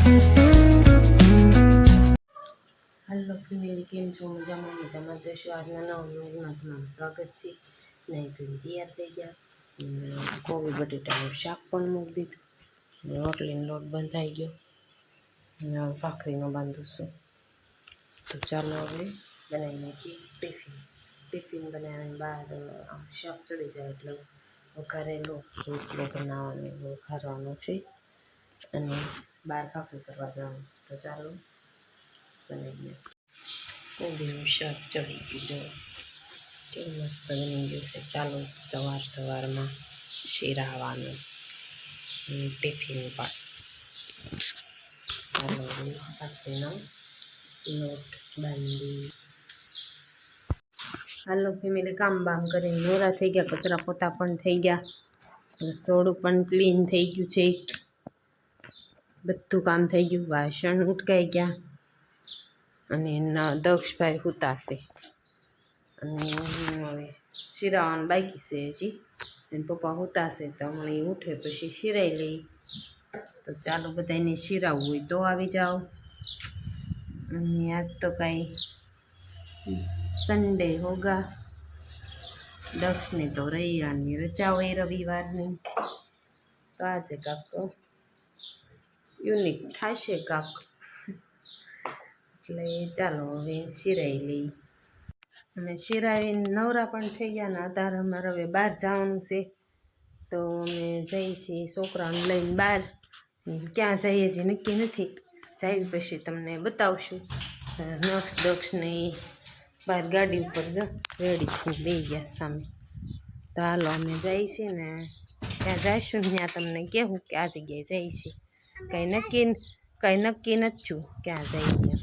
Hello family केम छो मजामा जशो आज नवा व्लॉगमां તમારું સ્વાગત છે। નહીં તો તૈયાર થઈ ગયા કોબી બટેટાનું શાક પણ મૂકી દીધું રોટલીનો લોટ બંધાઈ ગયો અને હવે ભાખરીનો બાંધું છું। તો ચાલો હવે બનાવી નાખીએ ટિફિન બનાવીને બાદ શાક ચડી જાય એટલે વઘારેલો રોટલો બનાવવાનો વઘારવાનો છે અને બહાર ભાખરી કરવા જવાનું। તો ચાલો બનાવીએ। કોબીનું શાક ચડી ગયું જો કેવું મસ્ત બની ગયું છે। ચાલો સવારમાં શેરાવાનું ટિફિન પણ ચાલો ભાખરીનો લોટ બાંધી। હાલો ફેમિલી કામ બામ કરીને નવરા થઈ ગયા, કચરા પોતા પણ થઈ ગયા, રસોડું પણ ક્લીન થઈ ગયું છે, બધું કામ થઈ ગયું, વાસણ ઉટકાઈ ગયા અને દક્ષભાઈ હુતાશે અને હવે શિરાવાનું બાકી છે હજી અને પપ્પા હુતાશે તો હમણાં ઉઠે પછી શિરાઈ લઈ। તો ચાલો બધાને શિરાવવું હોય તો આવી જાઓ અને આજ તો કાંઈ સન્ડે હોગા, દક્ષને તો રવિવારની રજા હોય રવિવારની, તો આજે કાંક યુનિક થશે કાંક, એટલે ચાલો હવે શિરાઈ લઈ અને શિરાવીને નવરા પણ થઈ ગયા ને અત્યારે અમારે હવે બહાર જવાનું છે। તો અમે જઈએ છીએ છોકરાઓને લઈને બહાર, ક્યાં જઈએ છીએ નક્કી નથી, જાય પછી તમને બતાવશું। દક્ષને બહાર ગાડી ઉપર રેડી થઈને બેસી ગયા સામે। તો હાલો અમે જઈએ છીએ ને ત્યાં જઈશું ત્યાં તમને કહેવું કે આ જગ્યાએ જઈએ છીએ, કંઈ નક્કી નથી થયું ક્યાં જઈએ।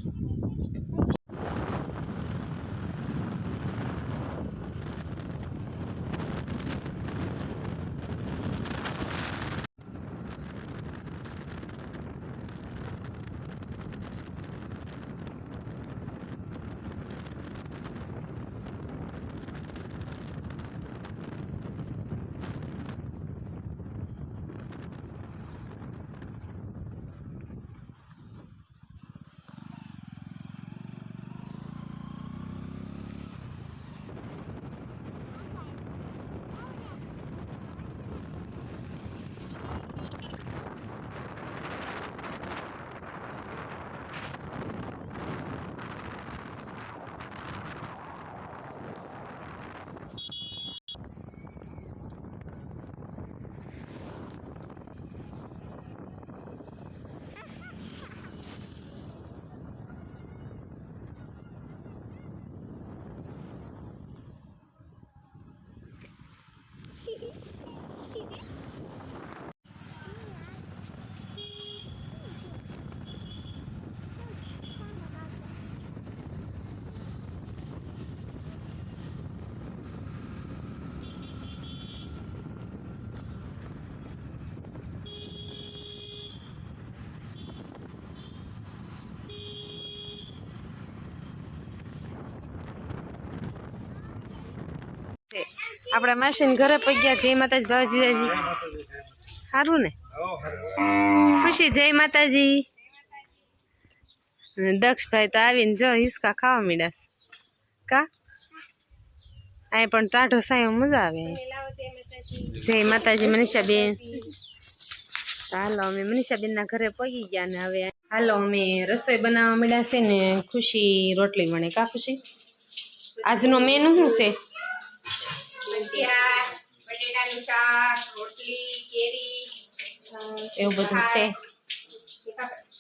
આપણે માસીને ઘરે પગ્યા, જય માતાજી બાવજીજી, સારું ને ખુશી, જય માતાજી। દક્ષભાઈ તો આવીને જો હિસકા ખાવા મીડાસ કા અહીં પણ ટાઢો સાયો મજા આવે। જય માતાજી મનીષાબેન। હાલો અમે મનીષાબેનના ઘરે પગી ગયા ને હવે હાલો અમે રસોઈ બનાવવા મીડા છે ને ખુશી રોટલી વણે કા ખુશી? આજનો મેનુ શું છે? બટેટાનું શાક, રોટલી, કેરી, એવું બધું છે।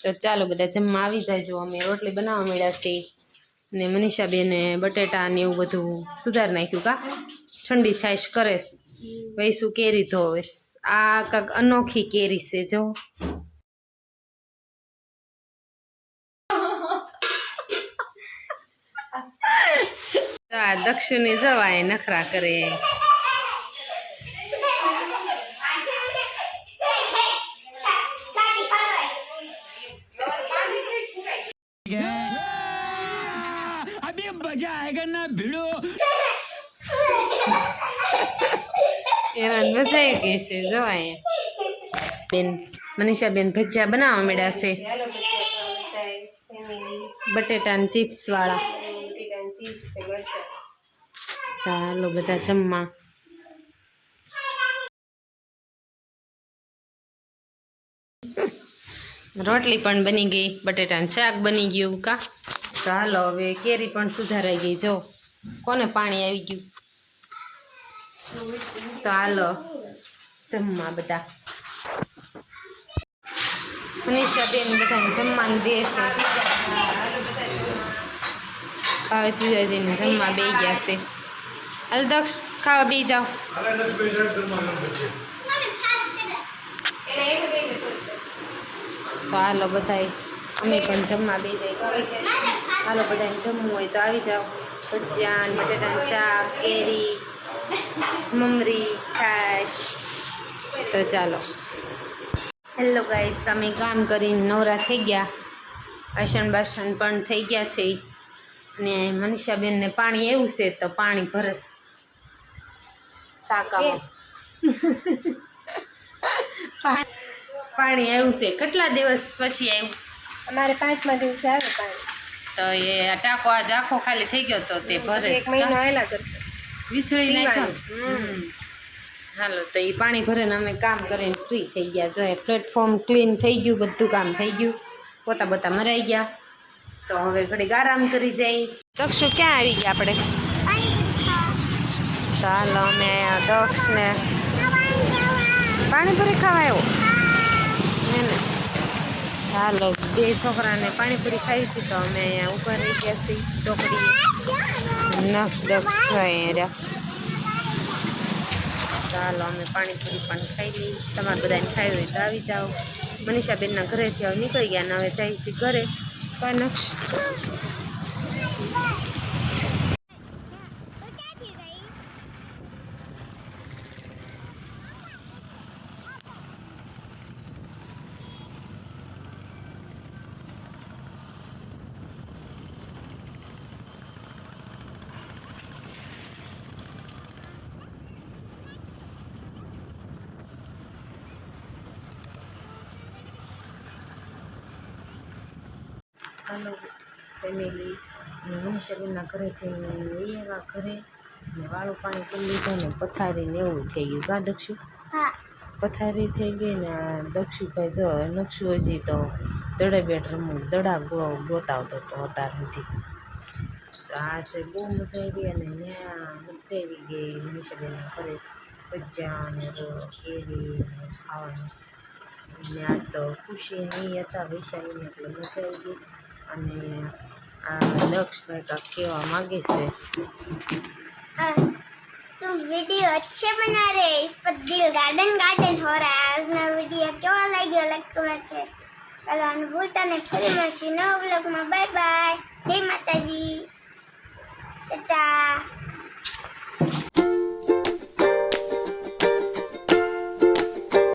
તો ચાલો બધા જમવા આવી જાય। જો અમે રોટલી બનાવવા મળ્યા છે ને મનીષાબેને બટેટા ને એવું બધું સુધાર નાખ્યું કા ઠંડી છાશ કરે વૈસું કેરી ધોવે। આ કાંક અનોખી કેરી છે જો, આ દક્ષિણે જવાય નખરા કરે। अभी मजा आएगा ना भिड़ो। એના મજા આવી ગઈ છે જો અહીંયા બેન મનીષાબેન ભજીયા બનાવવા માંડ્યા છે, ચાલો ભજીયા ખાવા બધાય ફેમિલી. બટેટાના ચિપ્સ વાળા. બટેટાના ચિપ્સ ને મરચાં. ચાલો બધા જમવા. રોટલી પણ બની ગઈ, બટેટાનું શાક બની ગયું કા. તો હાલો હવે કેરી પણ સુધારાઈ ગઈ. જો કોને પાણી આવી ગયું. તો હાલો જમવા બધા. મનીષાબેન બધાને જમવાનું દે છે. હવે જીજાજીને જમવા બે ગયા છે. હાલ દક્ષ ખાવા બે જાઓ. તો હાલો બધાય અમે પણ જમવા બે જાય. હાલો બધાને જમવું હોય તો આવી જાઓ. ભજીયા ને બટેટાનું શાક, કેરી, મમરી, છાશ. તો ચાલો. હેલો ગાઈસ, અમે કામ કરીને નવરા થઈ ગયા, વાસણ બાસણ પણ થઈ ગયા છે. અને મનીષાબેનને પાણી એવું છે તો પાણી ભરસ ટાંકામાં. પાણી આવ્યું છે. કેટલા દિવસ પછી આવ્યું? અમારે 5મા દિવસે આવે પાણી. તો એ ટાંકો આજ આખો ખાલી થઈ ગયો તો તે ભરે 1 મહિનો આવેલા કરશે. વિસળી નાખ્યો. હાલો તો એ પાણી ભરે ને અમે કામ કરીને ફ્રી થઈ ગયા. જો એ પ્લેટફોર્મ ક્લીન થઈ ગયું, બધું કામ થઈ ગયું, પોતા બોતા મરાઈ ગયા. તો હવે ઘડીક આરામ કરી જાય. દક્ષુ ક્યાં આવી ગયા આપણે? તો હાલો અમે દક્ષને પાણીપુરી ખાવા આવ્યો હે ને. હાલો બે છોકરાને પાણીપુરી ખાવી હતી તો અમે અહીંયા ઊભા રહી ગયા છીએ ટોકડીએ. નક્ષ દક્ષ રહ્યા. ચાલો અમે પાણીપુરી પણ ખાઈ લઈ. તમારે બધાને ખાવી હોય તો આવી જાઓ. મનીષાબેનના ઘરેથી હવે નીકળી ગયા ને હવે જાય છે ઘરે. કાંઈ નક્ષ હાલો ફેમિલી, મનીષાબેનના ઘરેથી લઈ આવ્યા ઘરે ને વાળું પાણી કરી લીધું ને પથારીને એવું થઈ ગયું. કા દક્ષુ? પથારી થઈ ગઈ ને દક્ષુભાઈ જો નક્ષુ હજી તો દડે બેટ રમવું દડા ગોતાવતો હતો અત્યાર સુધી. આ છે બહુ મજા આવી. અને ત્યાં મજા આવી ગઈ મનીષાબેનના ઘરે ભજીયા ને કેરી ખાવાનું. ને આ તો ખુશી નહીં હતા વૈશાલીને એટલે મજા આવી ગઈ. અને આ દક્ષભાઈ કાંક કહેવા मांगे से तुम वीडियो अच्छे बना रहे, इस पर दिल गार्डन गार्डन हो रहा है। आज ना वीडियो क्यों लगे लाइक कमेंट शेयर करना भूलता नहीं। फिर मैं नवा व्लॉग में बाय बाय। जय माता जी।